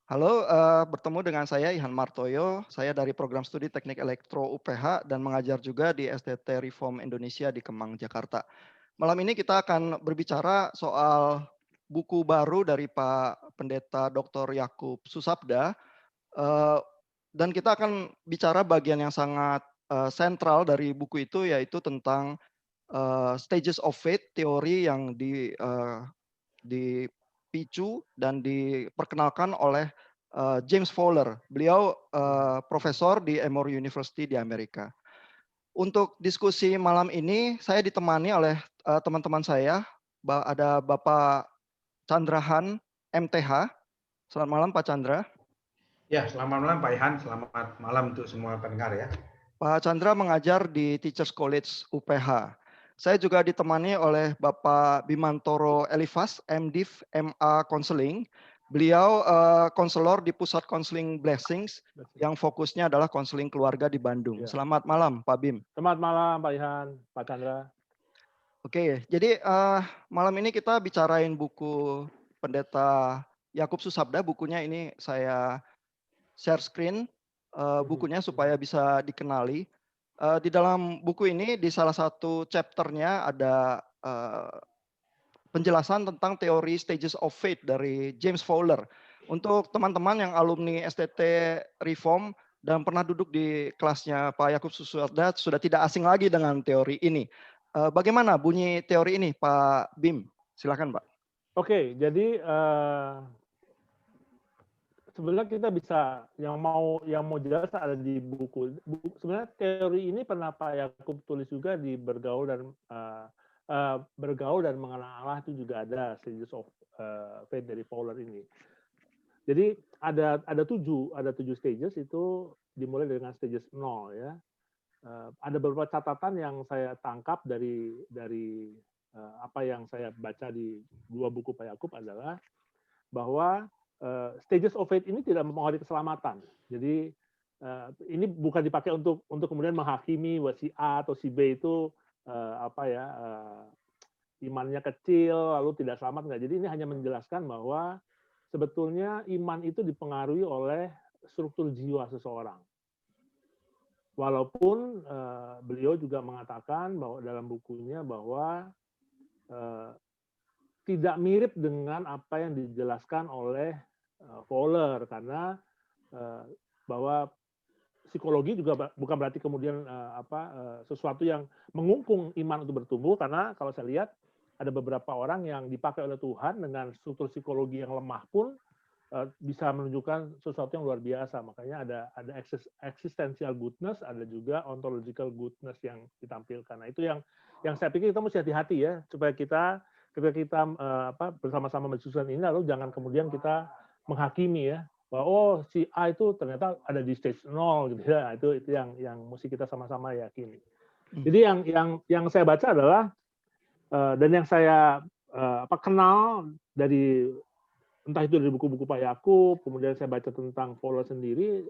Halo, bertemu dengan saya Ihan Martoyo, saya dari program studi Teknik Elektro UPH dan mengajar juga di SDT Reform Indonesia di Kemang, Jakarta. Malam ini kita akan berbicara soal buku baru dari Pak Pendeta Dr. Yakub Susabda, eee, dan kita akan bicara bagian yang sangat, sentral dari buku itu yaitu tentang, stages of faith, teori yang dipicu dan diperkenalkan oleh, James Fowler. Beliau, profesor di Emory University di Amerika. Untuk diskusi malam ini saya ditemani oleh, teman-teman saya, ada Bapak Chandrahan, MTH. Selamat malam Pak Chandra. Ya, selamat malam Pak Ihan, selamat malam untuk semua pendengar ya. Pak Chandra mengajar di Teachers College UPH. Saya juga ditemani oleh Bapak Bimantoro Elifas, MDiv, MA Counseling. Beliau konselor di Pusat Konseling Blessings yang fokusnya adalah konseling keluarga di Bandung. Ya. Selamat malam Pak Bim. Selamat malam Pak Ihan, Pak Chandra. Oke, jadi malam ini kita bicarain buku Pendeta Yakub Susabda. Bukunya ini saya share screen bukunya supaya bisa dikenali. Di dalam buku ini di salah satu chapter-nya ada penjelasan tentang teori stages of faith dari James Fowler. Untuk teman-teman yang alumni STT Reform dan pernah duduk di kelasnya Pak Yakub Susabda sudah tidak asing lagi dengan teori ini. Bagaimana bunyi teori ini Pak Bim? Silakan Pak. Oke, jadi sebenarnya kita bisa yang mau jelas ada di buku. Sebenarnya teori ini pernah Pak Yakub tulis juga di bergaul dan mengenal Allah itu juga ada stages of faith dari Fowler ini. Jadi ada tujuh stages itu dimulai dengan stages 0 ya. Ada beberapa catatan yang saya tangkap dari apa yang saya baca di dua buku Pak Yakub adalah bahwa stages of faith ini tidak mempengaruhi keselamatan. Jadi ini bukan dipakai untuk kemudian menghakimi bahwa si A atau si B itu imannya kecil lalu tidak selamat enggak. Jadi ini hanya menjelaskan bahwa sebetulnya iman itu dipengaruhi oleh struktur jiwa seseorang. Walaupun beliau juga mengatakan bahwa dalam bukunya bahwa tidak mirip dengan apa yang dijelaskan oleh Fowler karena bahwa psikologi juga bukan berarti kemudian sesuatu yang mengungkung iman untuk bertumbuh karena kalau saya lihat ada beberapa orang yang dipakai oleh Tuhan dengan struktur psikologi yang lemah pun bisa menunjukkan sesuatu yang luar biasa. Makanya ada existential goodness, ada juga ontological goodness yang ditampilkan. Nah, itu yang saya pikir kita mesti hati-hati ya, supaya ketika kita bersama-sama mendiskusikan ini, lalu jangan kemudian kita menghakimi ya, bahwa oh si A itu ternyata ada di stage 0 gitu ya. Itu yang mesti kita sama-sama yakini. Jadi yang saya baca adalah dan yang saya kenal dari entah itu dari buku-buku Pak Yakub, kemudian saya baca tentang Fowler sendiri,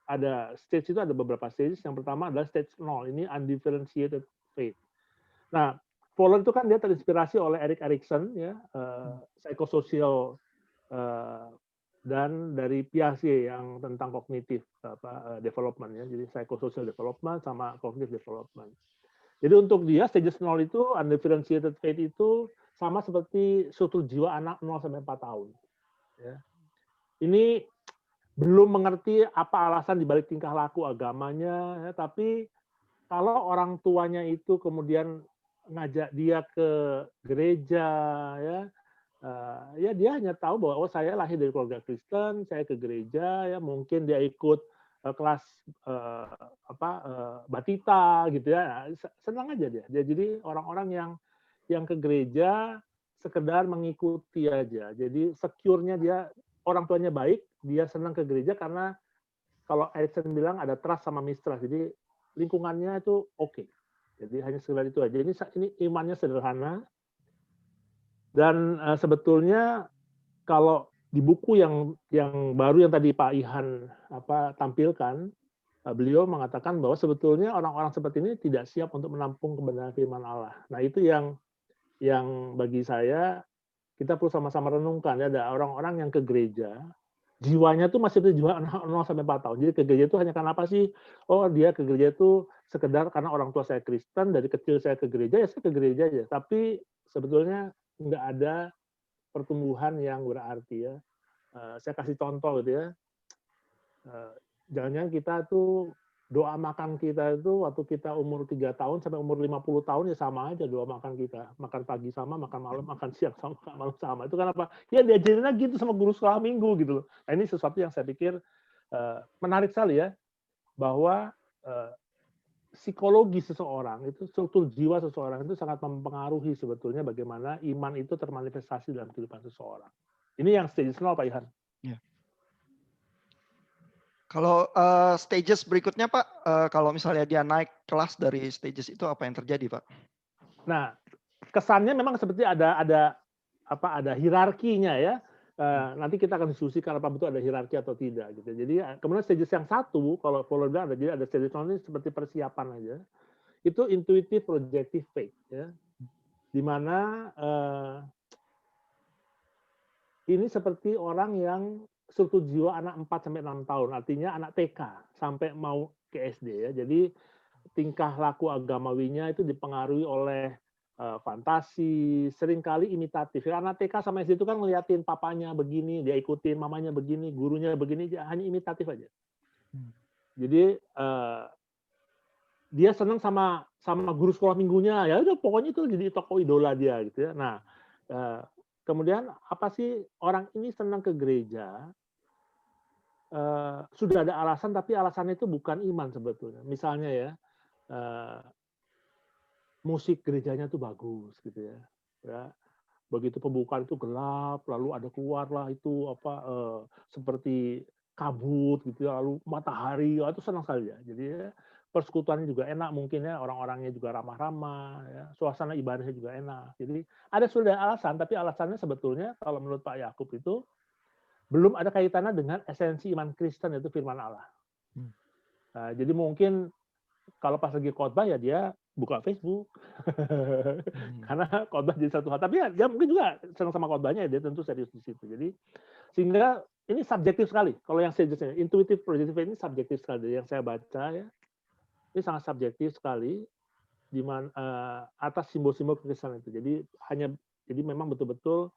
ada stage itu ada beberapa stage. Yang pertama adalah stage 0, ini undifferentiated faith. Nah, Fowler itu kan dia terinspirasi oleh Erik Erikson, ya, psikososial dan dari Piaget yang tentang kognitif development, ya, jadi psychosocial development sama cognitive development. Jadi untuk dia stage 0 itu undifferentiated faith itu sama seperti struktur jiwa anak 0 sampai 4 tahun. Ya. Ini belum mengerti apa alasan dibalik tingkah laku agamanya, ya, tapi kalau orang tuanya itu kemudian ngajak dia ke gereja, ya dia hanya tahu bahwa oh saya lahir dari keluarga Kristen, saya ke gereja, ya mungkin dia ikut kelas batita gitu ya, senang aja dia. Jadi orang-orang yang ke gereja sekedar mengikuti aja. Jadi secure-nya dia, orang tuanya baik, dia senang ke gereja karena kalau Erikson bilang ada trust sama mistrust. Jadi lingkungannya itu oke. Jadi hanya sekedar itu aja. Ini imannya sederhana. Dan sebetulnya kalau di buku yang baru yang tadi Pak Ihan tampilkan, beliau mengatakan bahwa sebetulnya orang-orang seperti ini tidak siap untuk menampung kebenaran firman Allah. Nah, itu yang bagi saya kita perlu sama-sama renungkan ya, ada orang-orang yang ke gereja jiwanya tuh masih itu jiwa 0 sampai 4 tahun. Jadi ke gereja itu hanya karena apa sih? Oh, dia ke gereja itu sekedar karena orang tua saya Kristen, dari kecil saya ke gereja, ya saya ke gereja aja. Tapi sebetulnya nggak ada pertumbuhan yang berarti ya. Saya kasih contoh gitu ya. Jangan-jangan kita tuh doa makan kita itu waktu kita umur 3 tahun sampai umur 50 tahun ya sama aja doa makan kita. Makan pagi sama, makan malam, makan siang sama, makan malam sama. Itu kenapa? Ya diajarinnya gitu sama guru sekolah minggu gitu loh. Nah, ini sesuatu yang saya pikir menarik sekali ya, bahwa psikologi seseorang itu, struktur jiwa seseorang itu sangat mempengaruhi sebetulnya bagaimana iman itu termanifestasi dalam kehidupan seseorang. Ini yang stage 0, Pak Ihan. Ya. Kalau stages berikutnya Pak, kalau misalnya dia naik kelas dari stages itu apa yang terjadi Pak? Nah, kesannya memang seperti ada hierarkinya ya. Nanti kita akan diskusikan apa betul ada hierarki atau tidak gitu. Jadi kemudian stages yang satu, kalau follow bilang jadi ada stages ini seperti persiapan aja. Itu intuitive projective faith ya. Di mana ini seperti orang yang struktur jiwa anak 4 sampai 6 tahun, artinya anak TK sampai mau ke SD ya. Jadi tingkah laku agamawinya itu dipengaruhi oleh fantasi, seringkali imitatif. Karena TK sama SD itu kan ngeliatin papanya begini, dia ikutin mamanya begini, gurunya begini, dia hanya imitatif aja. Jadi dia senang sama guru sekolah minggunya, ya udah pokoknya itu jadi tokoh idola dia gitu ya. Nah, kemudian apa sih orang ini senang ke gereja? Sudah ada alasan, tapi alasannya itu bukan iman sebetulnya. Misalnya ya, musik gerejanya tuh bagus gitu ya. Begitu pembukaan itu gelap, lalu ada keluarlah itu seperti kabut gitu ya, lalu matahari, itu senang sekali ya. Jadi ya, persekutuannya juga enak mungkin ya, orang-orangnya juga ramah-ramah ya, suasana ibadahnya juga enak. Jadi sudah ada alasan, tapi alasannya sebetulnya kalau menurut Pak Yakub itu belum ada kaitannya dengan esensi iman Kristen, yaitu firman Allah. Nah, jadi mungkin kalau pas lagi khotbah ya dia buka Facebook. Karena khotbah jadi satu hal. Tapi ya, dia mungkin juga senang sama khotbahnya, dia tentu serius di situ. Jadi sehingga ini subjektif sekali. Kalau yang stagesnya intuitive projective ini subjektif sekali. Dari yang saya baca ya, ini sangat subjektif sekali di mana atas simbol-simbol kekristenan itu. Jadi memang betul-betul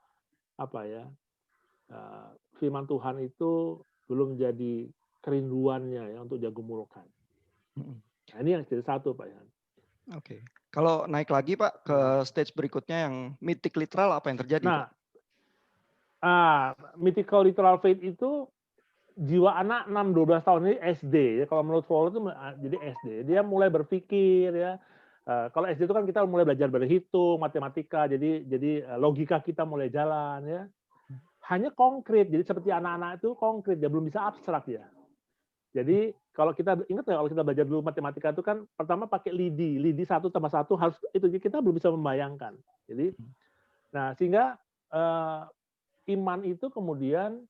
firman Tuhan itu belum jadi kerinduannya ya untuk diagumulkan. Nah, ini yang jadi satu Pak Yan. Oke. Kalau naik lagi Pak ke stage berikutnya yang mythic literal, apa yang terjadi Pak? Mythical literal faith itu jiwa anak 6-12 tahun ini SD ya. Kalau menurut Fowler itu jadi SD. Dia mulai berpikir ya. Kalau SD itu kan kita mulai belajar berhitung, matematika, jadi logika kita mulai jalan ya. Hanya konkret, jadi seperti anak-anak itu konkret, dia belum bisa abstrak ya. Jadi kalau kita ingat ya, kalau kita belajar dulu matematika itu kan pertama pakai lidi 1 tambah 1 harus itu, kita belum bisa membayangkan. Jadi, nah sehingga iman itu kemudian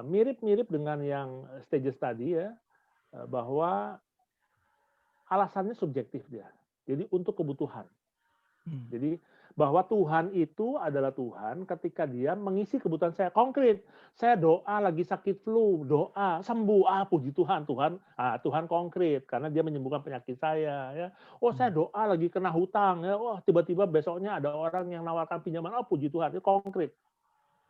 mirip-mirip dengan yang stages tadi ya, bahwa alasannya subjektif dia. Jadi untuk kebutuhan. Jadi bahwa Tuhan itu adalah Tuhan ketika dia mengisi kebutuhan saya konkret. Saya doa lagi sakit flu, doa sembuh, puji Tuhan, Tuhan konkret karena dia menyembuhkan penyakit saya ya. Saya doa lagi kena hutang ya. Tiba-tiba besoknya ada orang yang nawarkan pinjaman, puji Tuhan, itu konkret.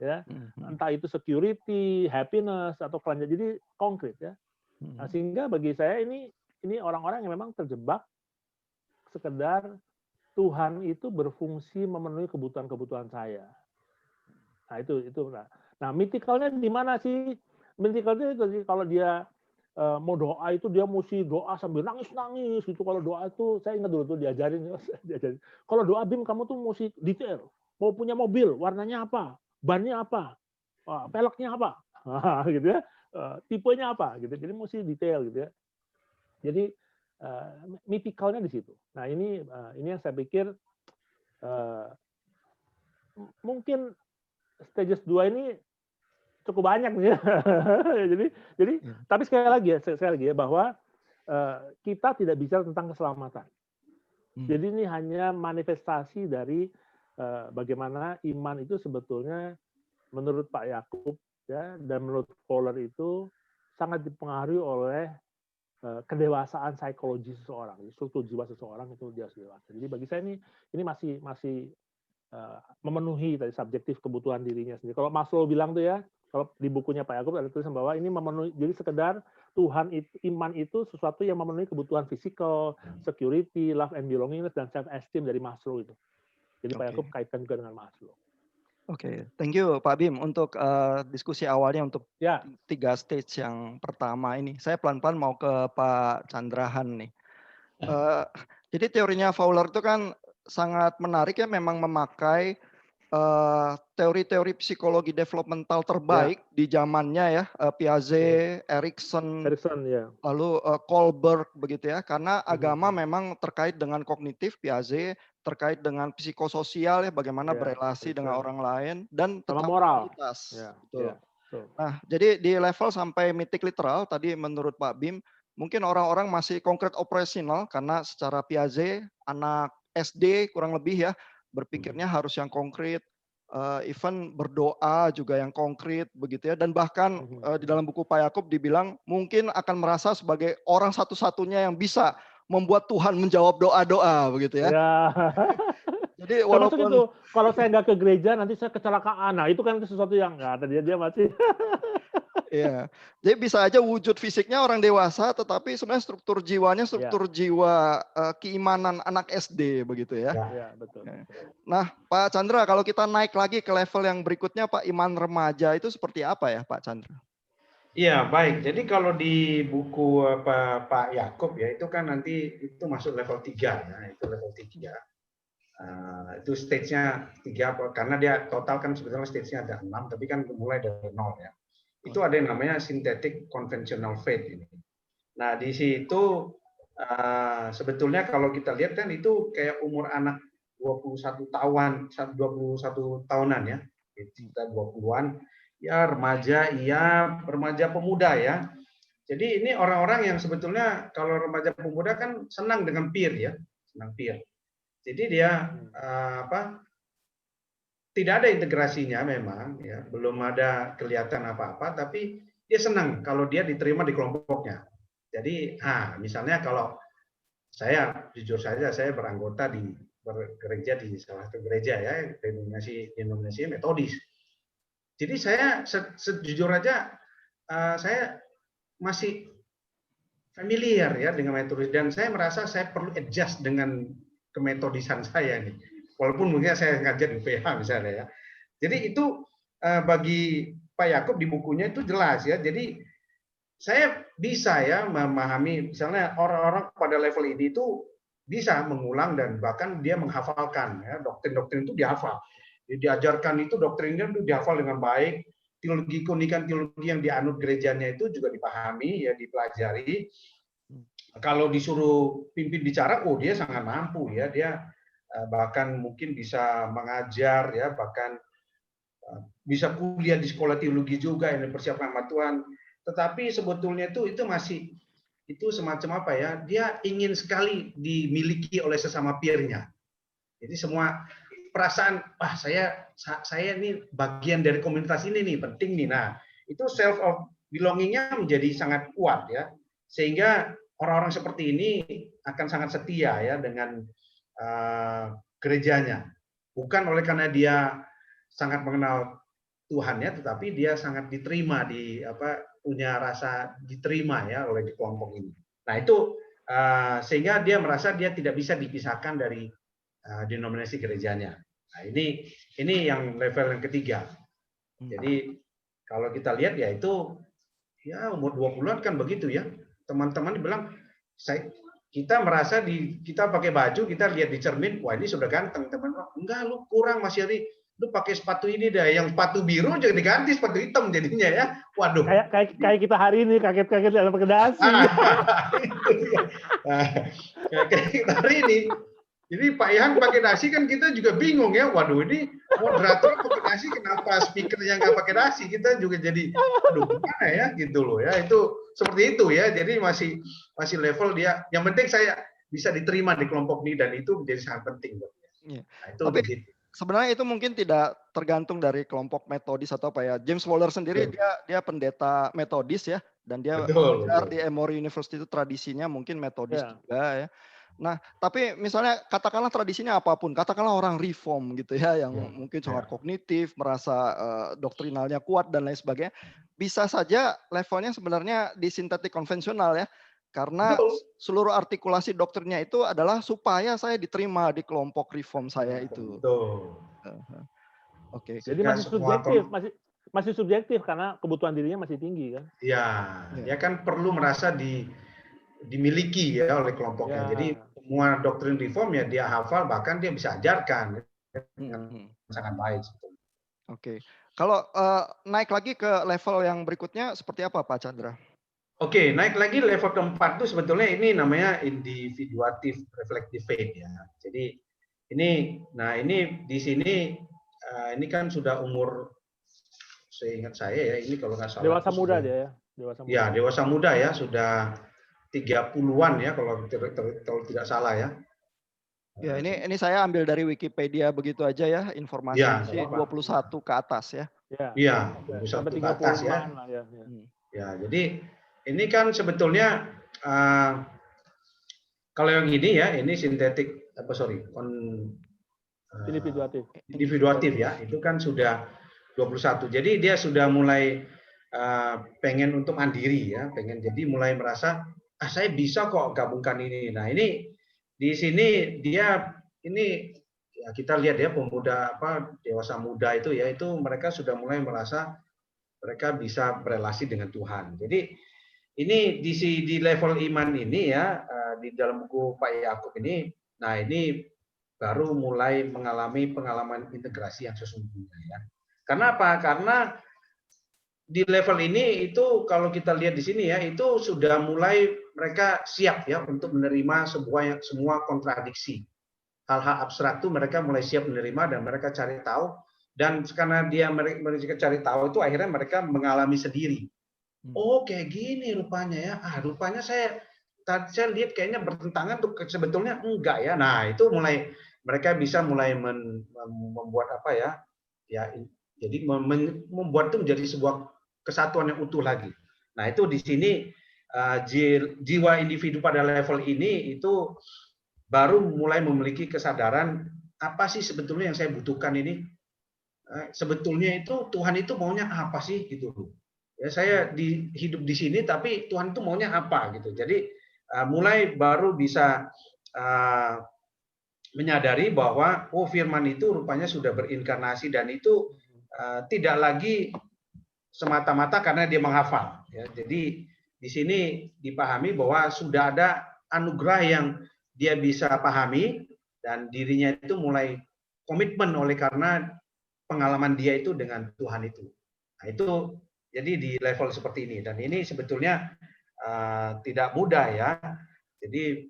Ya. Entah itu security, happiness atau kelanjutan, jadi konkret ya. Nah, sehingga bagi saya ini orang-orang yang memang terjebak sekedar Tuhan itu berfungsi memenuhi kebutuhan-kebutuhan saya. Nah, itu. Nah, mythicalnya di mana sih? Mythicalnya itu kalau dia mau doa itu dia mesti doa sambil nangis-nangis gitu. Kalau doa itu saya ingat dulu tuh diajarin. Kalau doa BIM kamu tuh mesti detail. Mau punya mobil, warnanya apa? Bannya apa? Peleknya apa? Gitu ya. Tipenya apa gitu. Jadi mesti detail gitu ya. Jadi mythicalnya di situ. Nah ini yang saya pikir mungkin stages 2 ini cukup banyak nih ya. jadi tapi sekali lagi ya bahwa kita tidak bicara tentang keselamatan. Jadi ini hanya manifestasi dari bagaimana iman itu sebetulnya menurut Pak Yakub ya, dan menurut Fowler itu sangat dipengaruhi oleh kedewasaan psikologi seseorang, struktur jiwa seseorang itu dia harus dewasa. Jadi bagi saya ini masih memenuhi tadi subjektif kebutuhan dirinya sendiri. Kalau Maslow bilang tuh ya, kalau di bukunya Pak Yakub ada tulisan bahwa ini memenuhi, jadi sekedar Tuhan itu, iman itu sesuatu yang memenuhi kebutuhan fisikal, security, love and belongingness, dan self esteem dari Maslow itu. Jadi Pak Yakub kaitkan juga dengan Maslow. Oke, thank you Pak Bim untuk diskusi awalnya untuk Ya, 3 stage yang pertama ini. Saya pelan-pelan mau ke Pak Chandrahan nih. Jadi teorinya Fowler itu kan sangat menarik ya, memang memakai teori-teori psikologi developmental terbaik di zamannya ya, Piaget, Erikson, ya. lalu Kohlberg begitu ya, karena agama memang terkait dengan kognitif, Piaget terkait dengan psikososial ya, bagaimana berelasi dengan orang lain, dan sama tentang moral. moralitas. Ya, Betul. ya, betul. Nah, jadi di level sampai mitik literal tadi menurut Pak Bim, mungkin orang-orang masih konkret operasional karena secara Piaget anak SD kurang lebih ya berpikirnya harus yang konkret, even berdoa juga yang konkret begitu ya, dan bahkan di dalam buku Pak Yakub dibilang mungkin akan merasa sebagai orang satu-satunya yang bisa membuat Tuhan menjawab doa-doa begitu ya. Ya. Jadi Termasuk walaupun itu, kalau saya nggak ke gereja nanti saya kecelakaan. Nah itu kan sesuatu yang nggak ada, dia masih. Iya, jadi bisa aja wujud fisiknya orang dewasa, tetapi sebenarnya struktur jiwanya struktur jiwa keimanan anak SD begitu ya. Ya, betul. Nah, Pak Chandra, kalau kita naik lagi ke level yang berikutnya, Pak, iman remaja itu seperti apa ya, Pak Chandra? Iya, baik. Jadi kalau di buku Pak Yakub ya, itu kan nanti itu masuk level 3 ya, itu level 3. Itu stage-nya 3 karena dia total kan sebetulnya stage-nya ada 6, tapi kan mulai dari 0 ya. Itu ada yang namanya synthetic conventional faith ini. Nah, di situ sebetulnya kalau kita lihat kan itu kayak umur anak 21 tahunan ya. Kita 20-an, ya remaja, iya remaja pemuda ya. Jadi ini orang-orang yang sebetulnya kalau remaja pemuda kan senang dengan peer ya, senang peer. Jadi dia tidak ada integrasinya memang ya, belum ada kelihatan apa-apa, tapi dia senang kalau dia diterima di kelompoknya. Jadi, misalnya kalau saya jujur saja saya beranggota di bergereja di salah satu gereja ya, denominasi Metodis. Jadi saya sejujur aja saya masih familiar ya dengan Metodis, dan saya merasa saya perlu adjust dengan kemetodisan saya nih. Walaupun mungkin saya ngajar di UPH misalnya ya. Jadi itu bagi Pak Yakub di bukunya itu jelas ya. Jadi saya bisa ya memahami misalnya orang-orang pada level ini itu bisa mengulang dan bahkan dia menghafalkan ya, doktrin-doktrin itu dihafal. Diajarkan itu doktrinnya itu dihafal dengan baik. Teologi keunikan teologi yang dianut gerejanya itu juga dipahami ya, dipelajari. Kalau disuruh pimpin bicara, dia sangat mampu ya, dia bahkan mungkin bisa mengajar ya, bahkan bisa kuliah di sekolah teologi juga yang dipersiapkan sama Tuhan. Tetapi sebetulnya itu masih itu semacam apa ya? Dia ingin sekali dimiliki oleh sesama peer-nya. Jadi semua perasaan, saya ini bagian dari komunitas ini nih, penting nih. Nah, itu self of belonging-nya menjadi sangat kuat ya. Sehingga orang-orang seperti ini akan sangat setia ya dengan gerejanya. Bukan oleh karena dia sangat mengenal Tuhannya, tetapi dia sangat diterima punya rasa diterima ya oleh kelompok ini. Nah itu sehingga dia merasa dia tidak bisa dipisahkan dari denominasi gerejanya. Nah ini yang level yang ketiga. Jadi kalau kita lihat ya itu ya umur 20-an kan begitu ya. Teman-teman bilang kita merasa kita pakai baju, kita lihat di cermin, wah ini sudah ganteng. Teman, enggak, lu kurang Mas Yari, lu pakai sepatu ini deh, yang sepatu biru jangan diganti sepatu hitam jadinya ya. Waduh. Kayak kita hari ini kaget-kaget dalam pakai dasi. Kayak kita hari ini. Jadi Pak Ihan pakai dasi kan kita juga bingung ya. Waduh, ini moderator pakai dasi, kenapa speakernya nggak pakai dasi? Kita juga jadi, aduh gimana ya gitu loh ya. Itu seperti itu ya. Jadi masih level dia. Yang penting saya bisa diterima di kelompok ini dan itu menjadi sangat penting buat dia. Ya. Nah, itu tapi begitu. sebenarnya itu mungkin tidak tergantung dari kelompok metodis atau apa ya. James Waller sendiri Betul, dia pendeta metodis ya, dan dia betul, mengajar betul. di Emory University itu tradisinya mungkin metodis Ya, juga ya. Nah, tapi misalnya katakanlah tradisinya apapun, katakanlah orang reform gitu ya, yang ya. mungkin sangat Ya. kognitif, merasa doktrinalnya kuat dan lain sebagainya, bisa saja levelnya sebenarnya di sintetik konvensional ya, karena Betul. seluruh artikulasi doktrinnya itu adalah supaya saya diterima di kelompok reform saya Ya. itu. Betul. Heeh, oke. Jadi Sehingga masih semua subjektif, masih subjektif karena kebutuhan dirinya masih tinggi kan. ya, Ya. dia kan perlu merasa dimiliki ya oleh kelompoknya. Jadi Ya. semua doktrin reform ya dia hafal, bahkan dia bisa ajarkan dengan Mhm, sangat baik sebetulnya. oke. Kalau, naik lagi ke level yang berikutnya seperti apa Pak Chandra? Oke, naik lagi level keempat itu sebetulnya ini namanya individuatif reflective faith ya. Jadi ini di sini ini kan sudah umur, seingat saya ya, ini kalau nggak salah Dewasa itu muda sudah dia ya, dewasa ya muda. dewasa muda ya, sudah 30-an ya kalau tidak salah ya. Ya ini saya ambil dari Wikipedia begitu aja ya, Ya, informasinya nggak sih apa-apa. 21 ke atas ya. Ya, Iya, sampai 21 ke atas ya. 30-an lah ya. Ya. Hmm. Ya, jadi ini kan sebetulnya kalau yang ini ya, ini sintetik apa sorry, Individuatif. individuatif ya, itu kan sudah 21. Jadi dia sudah mulai pengen untuk mandiri ya, pengen jadi mulai merasa saya bisa kok gabungkan ini. Nah, ini di sini dia ini ya kita lihat ya pemuda apa dewasa muda itu ya, itu mereka sudah mulai merasa mereka bisa berelasi dengan Tuhan. Jadi ini di level iman ini ya, di dalam buku Pak Yakub ini, nah ini baru mulai mengalami pengalaman integrasi yang sesungguhnya ya. Karena apa? Karena di level ini itu kalau kita lihat di sini ya, itu sudah mulai mereka siap ya untuk menerima semua kontradiksi. Hal-hal abstrak itu mereka mulai siap menerima dan mereka cari tahu, dan karena mereka cari tahu itu akhirnya mereka mengalami sendiri. Oh, kayak gini rupanya ya. Rupanya saya lihat kayaknya bertentangan tuh, sebetulnya enggak ya. Nah, itu mulai mereka bisa mulai membuat apa ya? Ya, jadi membuat itu menjadi sebuah kesatuan yang utuh lagi. Nah, itu di sini jiwa individu pada level ini itu baru mulai memiliki kesadaran apa sih sebetulnya yang saya butuhkan ini. Sebetulnya itu Tuhan itu maunya apa sih gitu loh. Ya saya hidup di sini tapi Tuhan itu maunya apa gitu. Jadi mulai baru bisa menyadari bahwa firman itu rupanya sudah berinkarnasi dan itu tidak lagi semata-mata karena dia menghafal ya. Jadi di sini dipahami bahwa sudah ada anugerah yang dia bisa pahami dan dirinya itu mulai komitmen oleh karena pengalaman dia itu dengan Tuhan itu. Nah, itu jadi di level seperti ini dan ini sebetulnya tidak mudah ya. Jadi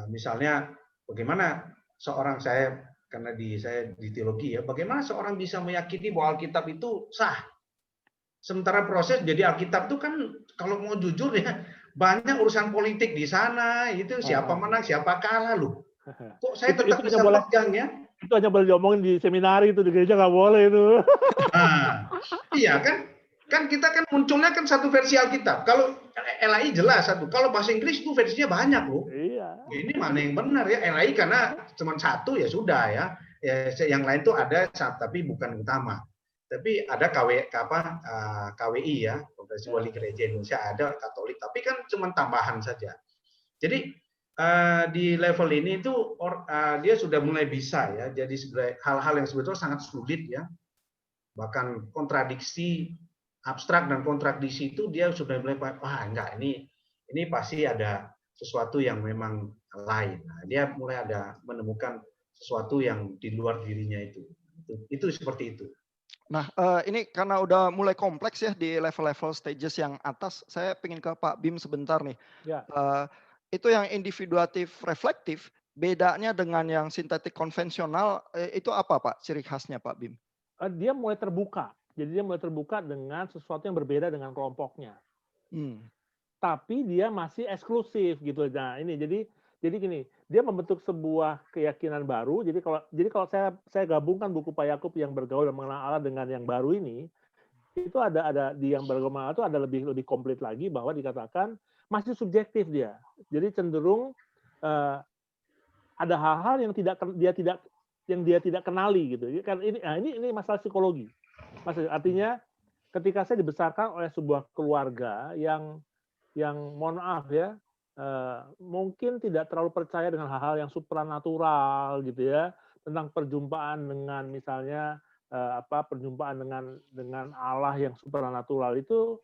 misalnya bagaimana seorang saya di teologi ya, bagaimana seorang bisa meyakini bahwa Alkitab itu sah? Sementara proses jadi Alkitab itu kan kalau mau jujur ya banyak urusan politik di sana, itu siapa menang, siapa kalah loh. Kok saya tetap bisa pegang ya? Itu hanya boleh diomongin di seminari itu, di gereja nggak boleh itu. Iya kan? Kan kita kan munculnya kan satu versi Alkitab. Kalau LAI jelas satu. Kalau bahasa Inggris itu versinya banyak loh. Iya. Ini mana yang benar ya? LAI karena cuma satu ya sudah ya. Yang lain tuh ada tapi bukan utama. Tapi ada KWI ya, Konferensi Wali Gereja Indonesia, ada Katolik, tapi kan cuma tambahan saja. Jadi di level ini itu dia sudah mulai bisa ya. Jadi hal-hal yang sebetulnya sangat sulit ya, bahkan kontradiksi abstrak dan kontradiksi itu dia sudah mulai enggak, ini pasti ada sesuatu yang memang lain. Nah, dia mulai ada menemukan sesuatu yang di luar dirinya itu seperti itu. Nah, ini karena udah mulai kompleks ya di level-level stages yang atas, saya pengen ke Pak Bim sebentar nih. Ya. Itu yang individuatif reflektif, bedanya dengan yang sintetik konvensional, itu apa Pak ciri khasnya Pak Bim? Dia mulai terbuka. Jadi dia mulai terbuka dengan sesuatu yang berbeda dengan kelompoknya. Tapi dia masih eksklusif gitu. Nah, ini jadi gini, dia membentuk sebuah keyakinan baru. Jadi kalau saya gabungkan buku Pak Yakub yang bergaul dan mengenal Allah dengan yang baru ini, itu ada di yang bergaul mengenal itu ada lebih komplit lagi, bahwa dikatakan masih subjektif dia. Jadi cenderung ada hal-hal yang dia tidak kenali gitu. Kan ini masalah psikologi. Artinya ketika saya dibesarkan oleh sebuah keluarga yang mohon maaf ya, mungkin tidak terlalu percaya dengan hal-hal yang supranatural gitu ya, tentang perjumpaan dengan misalnya perjumpaan dengan Allah yang supranatural itu,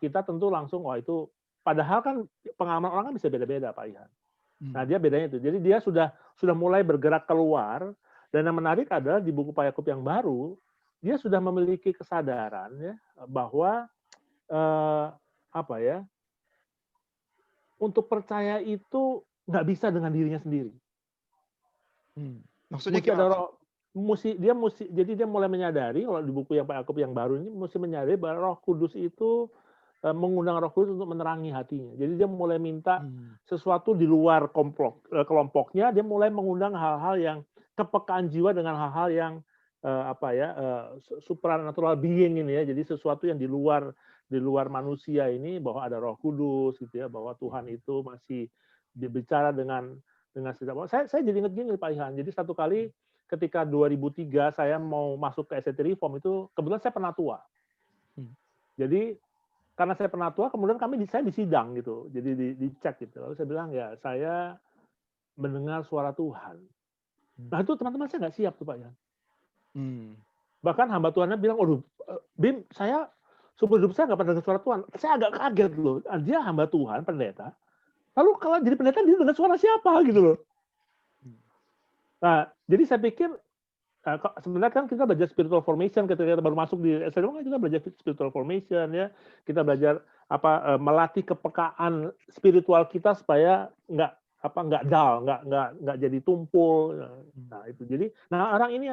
kita tentu langsung wah itu, padahal kan pengalaman orang kan bisa beda-beda Pak Ihan. Nah dia bedanya itu. Jadi dia sudah mulai bergerak keluar, dan yang menarik adalah di buku Pak Yakub yang baru, dia sudah memiliki kesadaran ya bahwa untuk percaya itu nggak bisa dengan dirinya sendiri. Maksudnya Mesti ada gimana? jadi dia mulai menyadari, kalau di buku yang Pak Yakub yang baru ini, mesti menyadari bahwa Roh Kudus itu mengundang Roh Kudus untuk menerangi hatinya. Jadi dia mulai minta sesuatu di luar kelompoknya, dia mulai mengundang hal-hal yang kepekaan jiwa dengan hal-hal yang supernatural being ini ya. Jadi sesuatu yang di luar manusia ini, bahwa ada Roh Kudus gitu ya, bahwa Tuhan itu masih berbicara dengan setiap orang. Saya jadi ingat gini Pak Ihan. Jadi satu kali ketika 2003 saya mau masuk ke SDT Reform itu, kebetulan saya pernah tua. Jadi karena saya pernah tua, kemudian saya disidang gitu, jadi dicek gitu. Lalu saya bilang ya saya mendengar suara Tuhan. Nah itu teman-teman saya nggak siap tuh Pak ya. Bahkan hamba Tuhannya bilang, waduh Bim, saya seumur hidup saya nggak pernah dengar suara Tuhan. Saya agak kaget loh. Dia hamba Tuhan, pendeta. Lalu kalau jadi pendeta dia dengar suara siapa gitu loh. Nah jadi saya pikir sebenarnya kan kita belajar spiritual formation ketika kita baru masuk di SDM, kita belajar spiritual formation ya, kita belajar melatih kepekaan spiritual kita supaya nggak dull, nggak jadi tumpul. Nah itu jadi, orang ini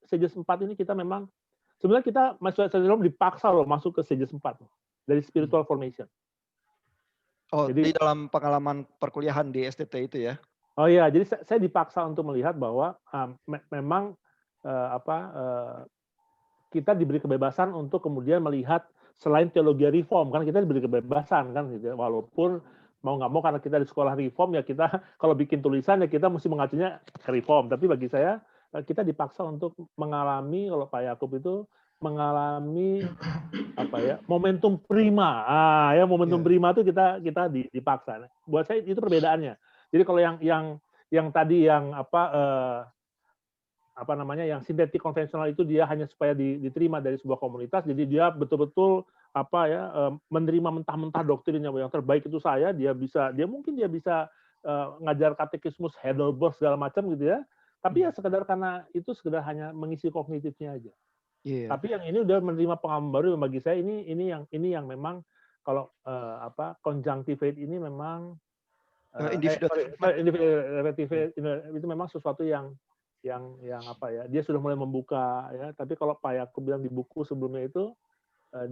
stages 4 ini kita memang sebenarnya kita masuk SDM dipaksa loh masuk ke stages 4 dari spiritual formation. Oh, jadi, di dalam pengalaman perkuliahan di STT itu ya? Oh iya, jadi saya dipaksa untuk melihat bahwa memang kita diberi kebebasan untuk kemudian melihat selain teologi reform, kan kita diberi kebebasan kan gitu ya. Walaupun mau nggak mau karena kita di sekolah reform ya, kita kalau bikin tulisan ya kita mesti mengacunya ke reform. Tapi bagi saya kita dipaksa untuk mengalami, kalau Pak Yakub itu mengalami momentum prima. Momentum prima itu kita dipaksa. Buat saya itu perbedaannya. Jadi kalau yang tadi yang yang sintetik konvensional itu dia hanya supaya diterima dari sebuah komunitas, jadi dia betul-betul menerima mentah-mentah doktrinnya yang terbaik itu dia mungkin bisa ngajar katekismus Heidelberg segala macam gitu ya, tapi ya sekedar hanya mengisi kognitifnya aja. Tapi yang ini udah menerima pengalaman baru, bagi saya ini yang memang kalau conjunctive ini memang itu memang sesuatu yang dia sudah mulai membuka ya. Tapi kalau Pak Yakub bilang di buku sebelumnya itu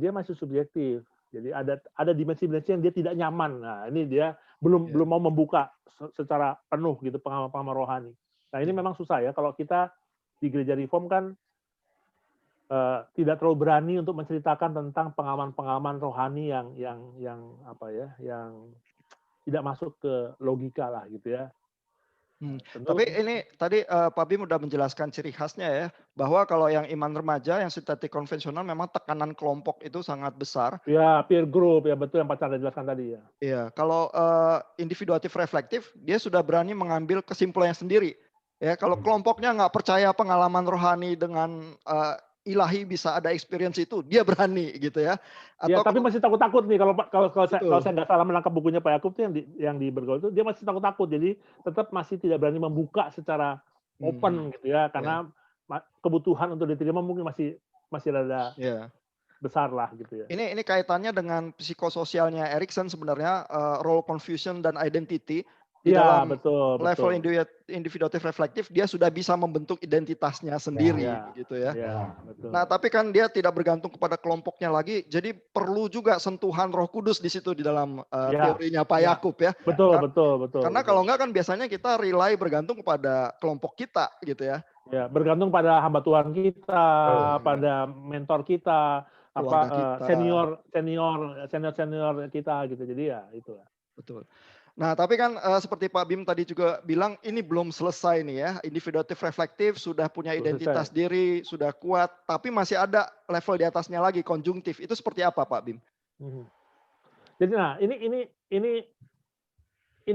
dia masih subjektif. Jadi ada dimensi-dimensi yang dia tidak nyaman. Nah, ini dia belum mau membuka secara penuh gitu pengalaman rohani. Nah, ini memang susah ya kalau kita di gereja Reform kan tidak terlalu berani untuk menceritakan tentang pengalaman-pengalaman rohani yang tidak masuk ke logika lah gitu ya. Tapi ini tadi Pak Bim udah menjelaskan ciri khasnya ya, bahwa kalau yang iman remaja, yang sintetik konvensional memang tekanan kelompok itu sangat besar. Ya, peer group ya, betul yang Pak Chandra jelaskan tadi ya. Iya, kalau individuatif reflektif dia sudah berani mengambil kesimpulannya sendiri. Ya, kalau kelompoknya nggak percaya pengalaman rohani dengan ilahi bisa ada experience itu, dia berani gitu ya. Ya, tapi masih takut-takut nih kalau saya nggak salah menangkap bukunya Pak Yakub tuh yang di bergaul itu, dia masih takut-takut, jadi tetap masih tidak berani membuka secara open gitu ya, karena kebutuhan untuk diterima mungkin masih rada besar lah gitu ya. Ini kaitannya dengan psikososialnya Erikson sebenarnya, role confusion dan identity. di Iya, dalam betul, level betul. individuatif reflektif dia sudah bisa membentuk identitasnya sendiri Ya, begitu ya. ya, Nah, betul. tapi kan dia tidak bergantung kepada kelompoknya lagi, jadi perlu juga sentuhan Roh Kudus di situ di dalam Ya, teorinya Pak ya. Yakub ya. Betul, Kar- betul, betul, Karena betul. kalau enggak kan biasanya kita rely bergantung kepada kelompok kita gitu ya, Ya, bergantung pada hamba Tuhan kita, Betul. pada mentor kita, keluarga kita. senior kita gitu. Jadi ya itulah. Betul. Nah, tapi kan seperti Pak Bim tadi juga bilang ini belum selesai nih ya. Individuatif reflektif sudah punya Belum identitas selesai. diri, sudah kuat, tapi masih ada level di atasnya lagi konjungtif. Itu seperti apa Pak Bim? Mhm. Jadi nah ini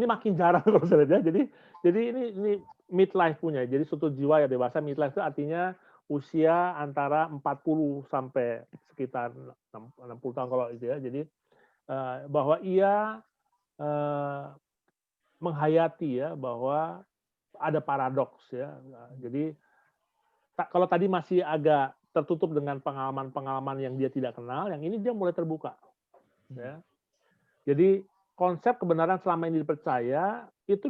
makin jarang kalau saya lihat ya. Jadi ini midlife punya. Jadi suatu jiwa yang dewasa, midlife itu artinya usia antara 40 sampai sekitar 60 tahun kalau itu ya. Jadi bahwa ia menghayati ya bahwa ada paradoks ya. Jadi kalau tadi masih agak tertutup dengan pengalaman-pengalaman yang dia tidak kenal, yang ini dia mulai terbuka. Ya. Jadi konsep kebenaran selama ini dipercaya itu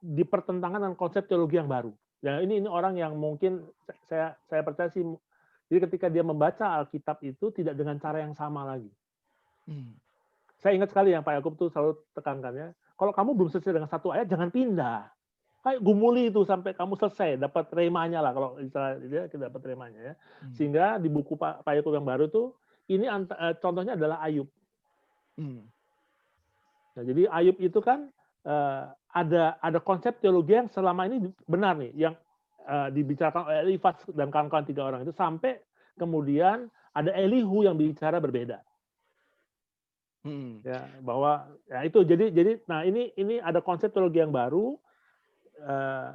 dipertentangkan dengan konsep teologi yang baru. Ya ini orang yang mungkin saya percaya sih. Jadi ketika dia membaca Alkitab itu tidak dengan cara yang sama lagi. Saya ingat sekali yang Pak Yakub tuh selalu tekankan ya. Kalau kamu belum selesai dengan satu ayat jangan pindah. Kayak gumuli itu sampai kamu selesai dapat remanya lah kalau istilah kita dapat remanya ya. Sehingga di buku Pak Yakub yang baru tuh ini contohnya adalah Ayub. Nah, jadi Ayub itu kan ada konsep teologi yang selama ini benar nih, yang dibicarakan oleh Elifas dan kawan-kawan 3 orang itu sampai kemudian ada Elihu yang bicara berbeda. Ya, bahwa ya itu jadi nah ini ada konsep teologi yang baru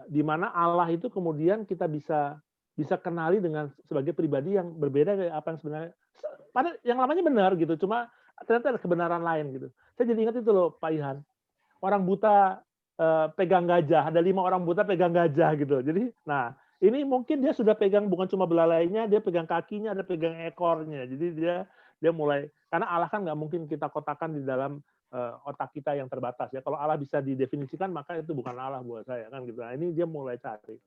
di mana Allah itu kemudian kita bisa kenali dengan sebagai pribadi yang berbeda dari apa yang sebenarnya. Padahal yang lamanya benar gitu, cuma ternyata ada kebenaran lain gitu. Saya jadi ingat itu loh Pak Ihan. Orang buta pegang gajah, ada 5 orang buta pegang gajah gitu. Jadi, nah ini mungkin dia sudah pegang bukan cuma belalainya, dia pegang kakinya, ada pegang ekornya. Jadi dia mulai, karena Allah kan nggak mungkin kita kotakan di dalam otak kita yang terbatas ya. Kalau Allah bisa didefinisikan maka itu bukan Allah buat saya kan gitu. Nah, ini dia mulai cari.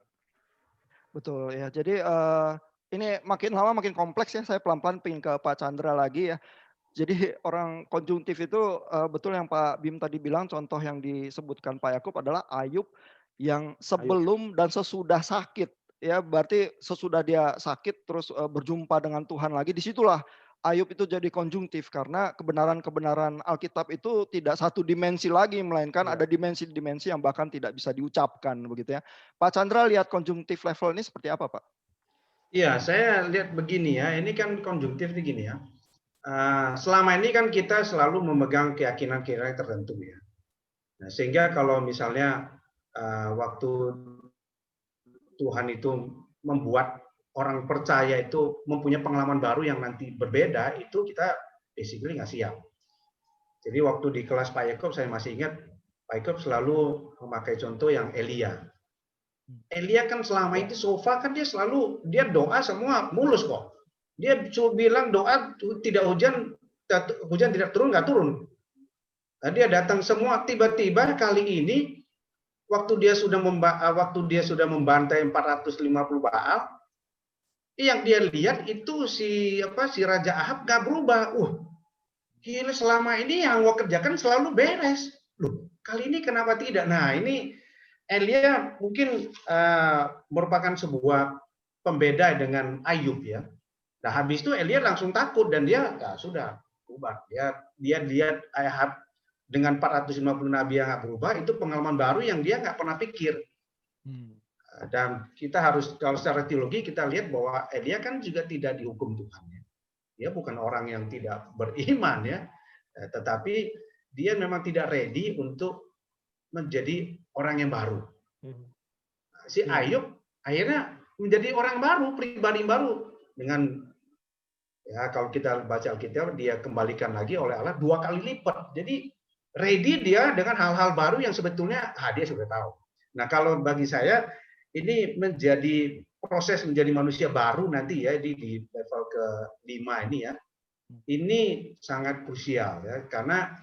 Betul ya. Jadi ini makin lama makin kompleks ya. Saya pelan-pelan pingin ke Pak Chandra lagi ya. Jadi orang konjungtif itu betul yang Pak Bim tadi bilang, contoh yang disebutkan Pak Yakub adalah Ayub yang Ayo. sebelum dan sesudah sakit. Ya, berarti sesudah dia sakit terus berjumpa dengan Tuhan lagi, disitulah Ayub itu jadi konjungtif karena kebenaran-kebenaran Alkitab itu tidak satu dimensi lagi, melainkan Ya. ada dimensi-dimensi yang bahkan tidak bisa diucapkan begitu ya. Pak Chandra lihat konjungtif level ini seperti apa, Pak? Iya, saya lihat begini ya. Ini kan konjungtif nih gini ya. Selama ini kan kita selalu memegang keyakinan-keyakinan tertentu ya. Nah, sehingga kalau misalnya waktu Tuhan itu membuat orang percaya itu mempunyai pengalaman baru yang nanti berbeda, itu kita basically nggak siap. Jadi waktu di kelas Pak Yakub saya masih ingat Pak Yakub selalu memakai contoh yang Elia. Elia kan selama itu sofa kan dia selalu dia doa semua mulus kok. Dia cuma bilang doa tidak hujan tidak turun nggak turun. Nah, dia datang semua tiba-tiba kali ini waktu dia sudah membantai 450 Baal, yang dia lihat itu si Raja Ahab nggak berubah. Gila selama ini yang gua kerjakan selalu beres. Loh, kali ini kenapa tidak? Nah, ini Elia mungkin merupakan sebuah pembeda dengan Ayub ya. Nah, habis itu Elia langsung takut dan dia sudah berubah. Dia lihat Ahab dengan 450 nabi yang nggak berubah, itu pengalaman baru yang dia nggak pernah pikir. Dan kita harus, kalau secara teologi kita lihat bahwa Elia kan juga tidak dihukum Tuhan. Dia bukan orang yang tidak beriman ya, tetapi dia memang tidak ready untuk menjadi orang yang baru. Si Ayub akhirnya menjadi orang baru, pribadi baru dengan ya kalau kita baca Alkitab dia kembalikan lagi oleh Allah 2 kali lipat. Jadi ready dia dengan hal-hal baru yang sebetulnya dia sudah tahu. Nah, kalau bagi saya ini menjadi proses menjadi manusia baru nanti ya di level ke-5 ini ya. Ini sangat krusial ya karena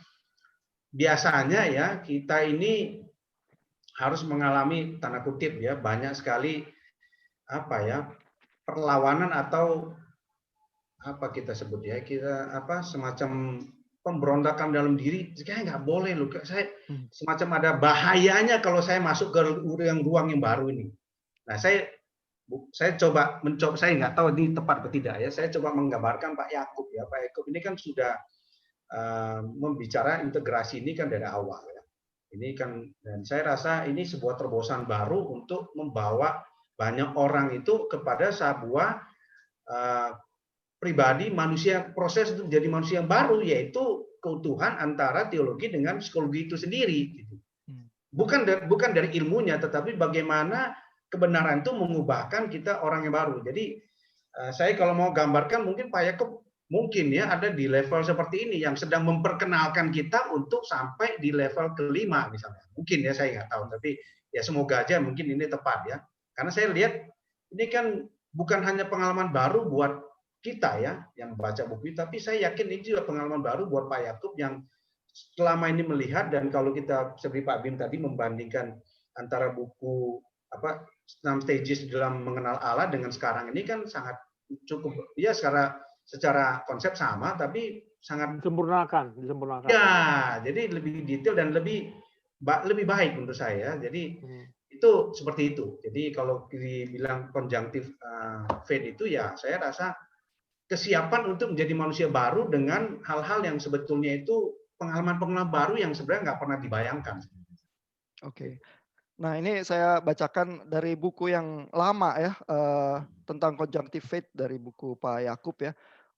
biasanya ya kita ini harus mengalami tanda kutip ya banyak sekali apa ya perlawanan atau apa kita sebut ya kita apa semacam pemberontakan dalam diri kayak nggak boleh loh saya semacam ada bahayanya kalau saya masuk ke ruang yang baru ini. Nah saya mencoba saya nggak tahu ini tepat atau tidak ya saya coba menggambarkan Pak Yakub ya Pak Yakub ini kan sudah membicara integrasi ini kan dari awal ya. Ini kan dan saya rasa ini sebuah terobosan baru untuk membawa banyak orang itu kepada sebuah pribadi manusia proses untuk menjadi manusia yang baru yaitu keutuhan antara teologi dengan psikologi itu sendiri. Gitu. Bukan dari ilmunya tetapi bagaimana kebenaran itu mengubahkan kita orang yang baru. Jadi saya kalau mau gambarkan mungkin Pak Yakub mungkin ya ada di level seperti ini yang sedang memperkenalkan kita untuk sampai di level kelima misalnya. Mungkin ya saya nggak tahu tapi ya semoga aja mungkin ini tepat ya. Karena saya lihat ini kan bukan hanya pengalaman baru buat kita ya yang membaca buku ini, tapi saya yakin ini juga pengalaman baru buat Pak Yakub yang selama ini melihat dan kalau kita seperti Pak Bim tadi membandingkan antara buku apa 6 stages dalam mengenal Allah dengan sekarang ini kan sangat cukup ya secara konsep sama tapi sangat disempurnakan. Ya, jadi lebih detail dan lebih baik menurut saya. Jadi itu seperti itu. Jadi kalau dibilang conjunctive faith itu ya saya rasa kesiapan untuk menjadi manusia baru dengan hal-hal yang sebetulnya itu pengalaman-pengalaman baru yang sebenarnya nggak pernah dibayangkan. Oke. Nah ini saya bacakan dari buku yang lama ya tentang conjunctive faith dari buku Pak Yakub ya.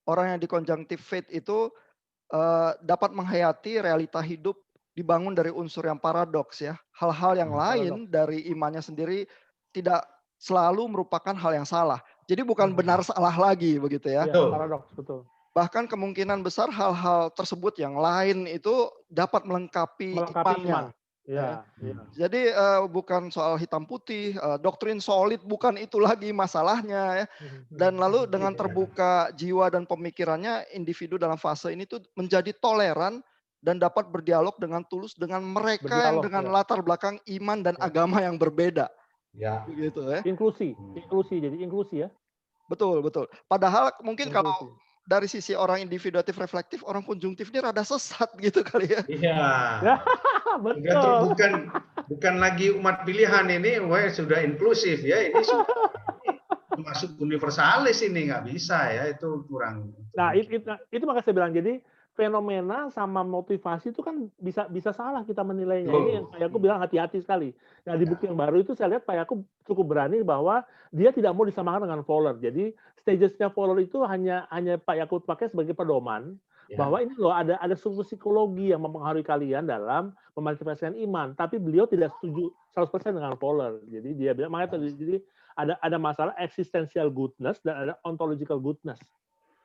Orang yang di conjunctive faith itu dapat menghayati realita hidup dibangun dari unsur yang paradoks ya. Hal-hal yang lain dari imannya sendiri tidak selalu merupakan hal yang salah. Jadi bukan benar salah lagi begitu ya. Paradoks betul. Bahkan kemungkinan besar hal-hal tersebut yang lain itu dapat melengkapi imannya. Ya. Jadi bukan soal hitam putih, doktrin solid bukan itu lagi masalahnya ya. Dan lalu dengan terbuka jiwa dan pemikirannya, individu dalam fase ini tuh menjadi toleran dan dapat berdialog dengan tulus dengan mereka yang dengan latar belakang iman dan agama yang berbeda. Ya. Begitu ya. Inklusi jadi inklusi ya. Betul. Padahal mungkin kalau dari sisi orang individuatif reflektif, orang konjungtif ini rada sesat gitu kali ya. Iya. Betul. Bukan lagi umat pilihan ini, sudah inklusif ya. Ini sudah masuk universalis ini nggak bisa ya, itu kurang. Nah itu makanya saya bilang jadi fenomena sama motivasi itu kan bisa salah kita menilainya. Ini yang Pak Yakub bilang hati-hati sekali. Nah di buku yang baru itu saya lihat Pak Yakub cukup berani bahwa dia tidak mau disamakan dengan Fowler. Jadi stagesnya Fowler itu hanya Pak Yakub pakai sebagai pedoman bahwa ini loh ada struktur psikologi yang mempengaruhi kalian dalam memanifestasikan iman. Tapi beliau tidak setuju 100% dengan Fowler. Jadi dia bilang makanya jadi ada masalah existential goodness dan ada ontological goodness.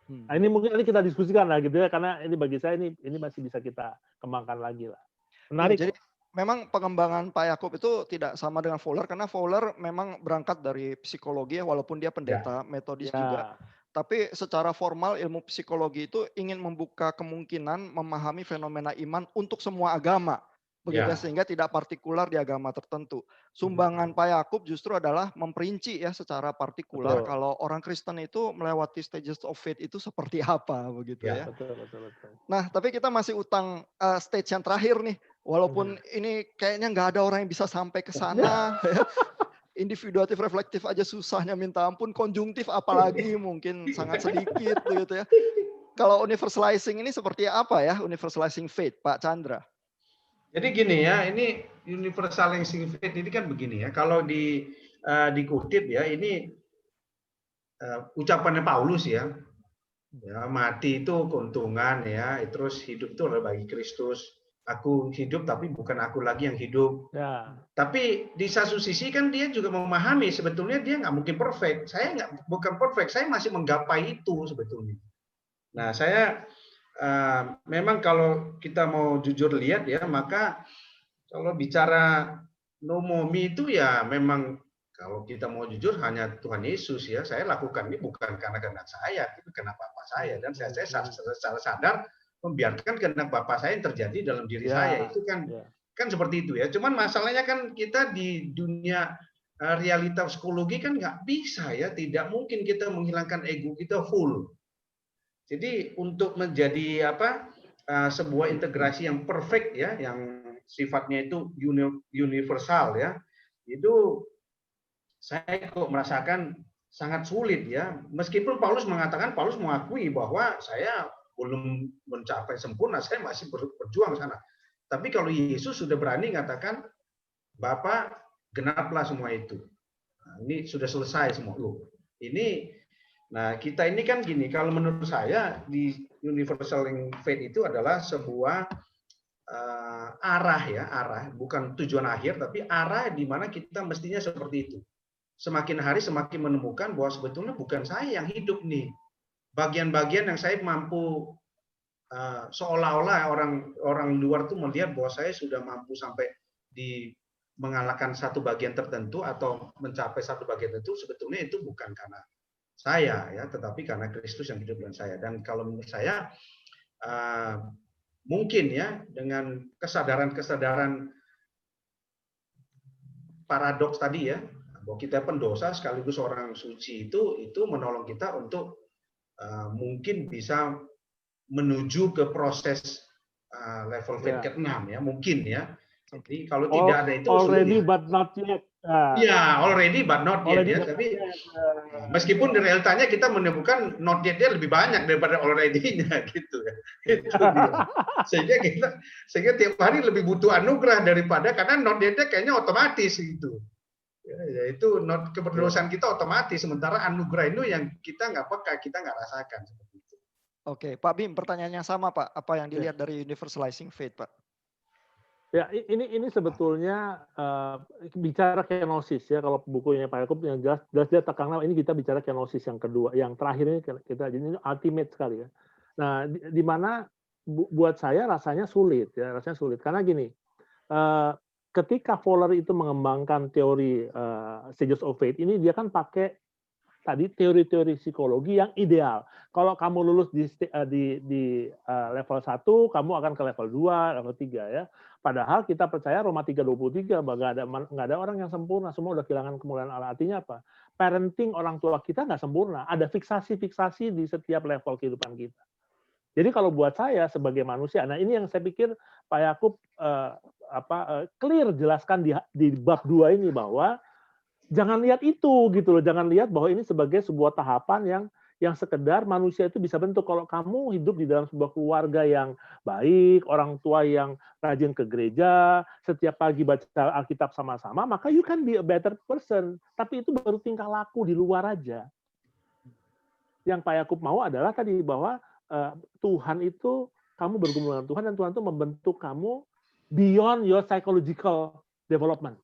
Nah, ini mungkin nanti kita diskusikan lah gitu ya karena ini bagi saya ini masih bisa kita kembangkan lagi lah. Menarik. Ya, jadi memang pengembangan Pak Yakub itu tidak sama dengan Fowler karena Fowler memang berangkat dari psikologi ya walaupun dia pendeta metodis juga. Tapi secara formal ilmu psikologi itu ingin membuka kemungkinan memahami fenomena iman untuk semua agama. Begitu sehingga tidak partikular di agama tertentu. Sumbangan Pak Yakub justru adalah memperinci ya secara partikular kalau orang Kristen itu melewati stages of faith itu seperti apa begitu ya. Betul. Nah, tapi kita masih utang stage yang terakhir nih. Walaupun ini kayaknya nggak ada orang yang bisa sampai ke sana. Ya. Individuatif reflektif aja susahnya minta ampun, konjungtif apalagi mungkin sangat sedikit gitu ya. Kalau universalizing ini seperti apa ya universalizing faith Pak Chandra? Jadi gini ya, ini universalizing faith ini kan begini ya. Kalau dikutip ya, ini ucapannya Paulus ya. Ya, mati itu keuntungan ya, terus hidup itu adalah bagi Kristus. Aku hidup tapi bukan aku lagi yang hidup. Ya. Tapi di satu sisi kan dia juga memahami sebetulnya dia nggak mungkin perfect. Saya bukan perfect, saya masih menggapai itu sebetulnya. Nah, saya memang kalau kita mau jujur lihat ya, maka kalau bicara nomomi itu ya memang kalau kita mau jujur hanya Tuhan Yesus ya. Saya lakukan ini bukan karena kehendak saya, tapi karena Bapa saya dan saya secara sadar membiarkan kehendak Bapa saya yang terjadi dalam diri saya. Itu kan Kan seperti itu ya. Cuman masalahnya kan kita di dunia realita psikologi kan nggak bisa ya, tidak mungkin kita menghilangkan ego kita full. Jadi untuk menjadi sebuah integrasi yang perfect ya, yang sifatnya itu universal ya, itu saya kok merasakan sangat sulit ya. Meskipun Paulus mengakui bahwa saya belum mencapai sempurna, saya masih berjuang sana. Tapi kalau Yesus sudah berani mengatakan, Bapa genaplah semua itu. Nah, ini sudah selesai semua. Nah, kita ini kan gini, kalau menurut saya di universal faith itu adalah sebuah arah, bukan tujuan akhir, tapi arah di mana kita mestinya seperti itu. Semakin hari semakin menemukan bahwa sebetulnya bukan saya yang hidup nih. Bagian-bagian yang saya mampu seolah-olah orang luar tuh melihat bahwa saya sudah mampu sampai di mengalahkan satu bagian tertentu atau mencapai satu bagian tertentu, sebetulnya itu bukan karena saya ya, tetapi karena Kristus yang hidup dalam saya. Dan kalau menurut saya mungkin ya dengan kesadaran paradoks tadi ya, bahwa kita pendosa sekaligus orang suci itu menolong kita untuk mungkin bisa menuju ke proses level faith ke-6 ya, mungkin ya. Jadi kalau tidak ada itu already sulit. but not yet. Ya, already but not yet ya. Tapi meskipun di realitanya kita menemukan not yet-nya lebih banyak daripada already-nya gitu ya. Itu dia. Sehingga tiap hari lebih butuh anugerah daripada, karena not yet-nya kayaknya otomatis gitu. Ya, itu keberdosan kita otomatis, sementara anugerah itu yang kita nggak peka, kita nggak rasakan seperti itu. Oke, Pak Bim, pertanyaannya sama Pak. Apa yang dilihat dari universalizing faith, Pak? Ya, ini sebetulnya bicara kenosis ya. Kalau bukunya Pak Yakub yang jelas dia tekankan ini kita bicara kenosis yang kedua, yang terakhir ini kita ini ultimate sekali ya. Nah, di mana buat saya rasanya sulit ya, karena gini, ketika Fowler itu mengembangkan teori stages of faith ini, dia kan pakai tadi teori-teori psikologi yang ideal. Kalau kamu lulus di level 1, kamu akan ke level 2, level 3 ya. Padahal kita percaya Roma 3:23 bahwa nggak ada orang yang sempurna, semua udah kehilangan kemuliaan Allah. Artinya apa? Parenting orang tua kita nggak sempurna, ada fiksasi-fiksasi di setiap level kehidupan kita. Jadi kalau buat saya sebagai manusia, nah ini yang saya pikir Pak Yakub clear jelaskan di bab 2 ini, bahwa jangan lihat itu gitu loh, jangan lihat bahwa ini sebagai sebuah tahapan yang sekedar manusia itu bisa bentuk. Kalau kamu hidup di dalam sebuah keluarga yang baik, orang tua yang rajin ke gereja, setiap pagi baca Alkitab sama-sama, maka you can be a better person. Tapi itu baru tingkah laku di luar aja. Yang Pak Yakub mau adalah tadi bahwa Tuhan itu, kamu bergumul dengan Tuhan, dan Tuhan itu membentuk kamu beyond your psychological development.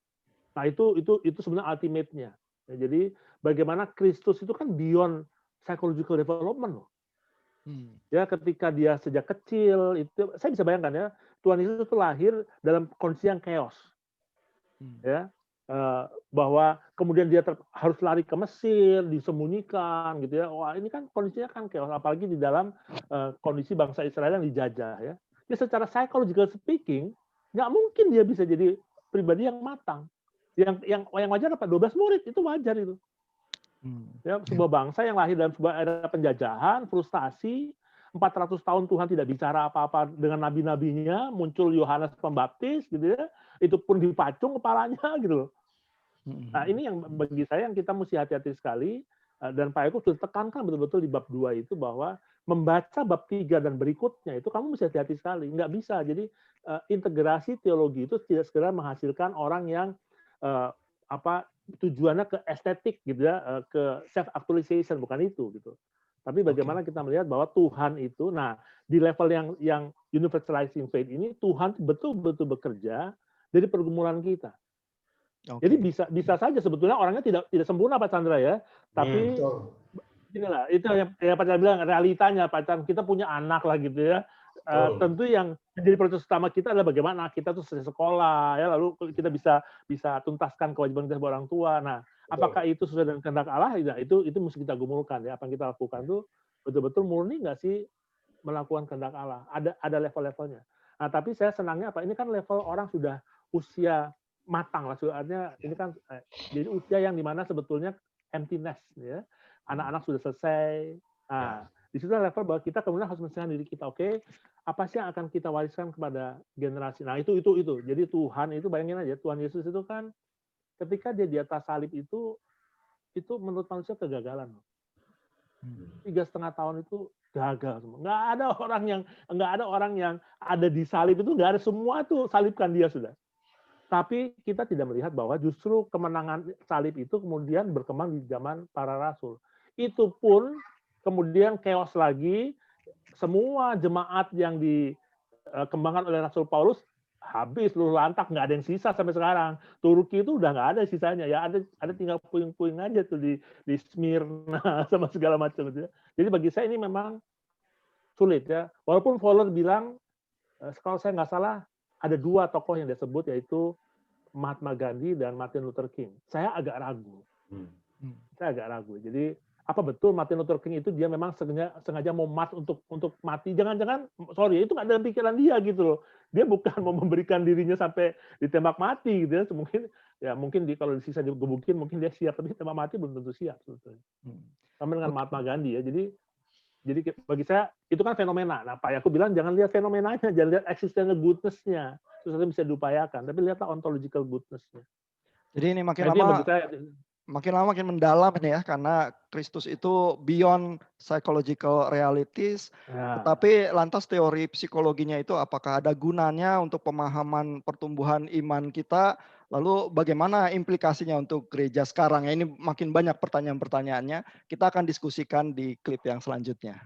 Nah, itu sebenarnya ultimate-nya. Ya, jadi bagaimana Kristus itu kan beyond psychological development loh. Ya, ketika dia sejak kecil itu, saya bisa bayangkan ya, Tuhan Yesus itu lahir dalam kondisi yang chaos. Ya, bahwa kemudian dia harus lari ke Mesir, disembunyikan gitu ya. Wah, ini kan kondisinya kan chaos, apalagi di dalam kondisi bangsa Israel yang dijajah ya. Dia secara psychological speaking, nggak mungkin dia bisa jadi pribadi yang matang. Yang wajar apa? 12 murid itu wajar itu. Ya, sebuah bangsa yang lahir dalam sebuah era penjajahan, frustasi, 400 tahun Tuhan tidak bicara apa-apa dengan nabi-nabinya, muncul Yohanes Pembaptis gitu ya, itu pun dipacung kepalanya gitu loh. Nah, ini yang bagi saya yang kita mesti hati-hati sekali, dan Pak Eko sudah tekankan betul-betul di bab 2 itu, bahwa membaca bab 3 dan berikutnya itu kamu mesti hati-hati sekali, nggak bisa. Jadi integrasi teologi itu tidak sekedar menghasilkan orang yang tujuannya ke estetik gitu ya, ke self actualization, bukan itu gitu. Tapi bagaimana kita melihat bahwa Tuhan itu, nah di level yang universalizing faith ini, Tuhan betul-betul bekerja dari pergumulan kita. Jadi bisa saja sebetulnya orangnya tidak sempurna Pak Chandra ya, tapi inilah itu yang Pak Chandra bilang, realitanya Pak Chandra, kita punya anak lah gitu ya. Tentu yang menjadi prioritas utama kita adalah bagaimana kita tuh selesai sekolah ya, lalu kita bisa tuntaskan kewajiban kita sebagai orang tua. Nah, apakah itu sesuai dengan kehendak Allah? Ya, itu mesti kita gumulkan ya. Apa yang kita lakukan tuh betul-betul murni nggak sih melakukan kehendak Allah? Ada level-levelnya. Nah, tapi saya senangnya apa? Ini kan level orang sudah usia matang lah. Artinya ini kan jadi usia yang dimana sebetulnya emptiness, ya. Anak-anak sudah selesai. Nah, di situ level bahwa kita kemudian harus menentukan diri kita. Oke, apa sih yang akan kita wariskan kepada generasi? Nah, itu. Jadi Tuhan itu, bayangin aja, Tuhan Yesus itu kan ketika dia di atas salib itu menurut manusia kegagalan. 3,5 tahun itu gagal semua. Nggak ada orang yang ada di salib itu, nggak ada, semua tuh salibkan dia sudah. Tapi kita tidak melihat bahwa justru kemenangan salib itu kemudian berkembang di zaman para rasul. Itu pun kemudian chaos lagi, semua jemaat yang dikembangkan oleh Rasul Paulus habis, seluruh lantak, nggak ada yang sisa sampai sekarang. Turki itu udah nggak ada sisanya, ya ada tinggal puing-puing aja tuh di Smyrna sama segala macam itu. Jadi bagi saya ini memang sulit ya. Walaupun Fowler bilang, kalau saya nggak salah, ada 2 tokoh yang disebut, yaitu Mahatma Gandhi dan Martin Luther King. Saya agak ragu. Jadi apa betul Martin Luther King itu dia memang sengaja mau untuk mati? Jangan-jangan, sorry, itu nggak dalam pikiran dia gitu loh. Dia bukan mau memberikan dirinya sampai ditembak mati gitu ya. Mungkin kalau disisa digebukin mungkin dia siap, tapi tembak mati belum tentu siap sebetulnya. Sama dengan Mahatma Gandhi ya. Jadi bagi saya itu kan fenomena. Nah, Pak Yakub bilang jangan lihat fenomenanya, jangan lihat existential goodness-nya. Sesuatu bisa diupayakan, tapi lihatlah ontological goodness-nya. Jadi ini makin lama makin mendalam ini ya, karena Kristus itu beyond psychological realities. Ya. Tetapi lantas teori psikologinya itu apakah ada gunanya untuk pemahaman pertumbuhan iman kita? Lalu bagaimana implikasinya untuk gereja sekarang? Ya, ini makin banyak pertanyaan-pertanyaannya. Kita akan diskusikan di klip yang selanjutnya.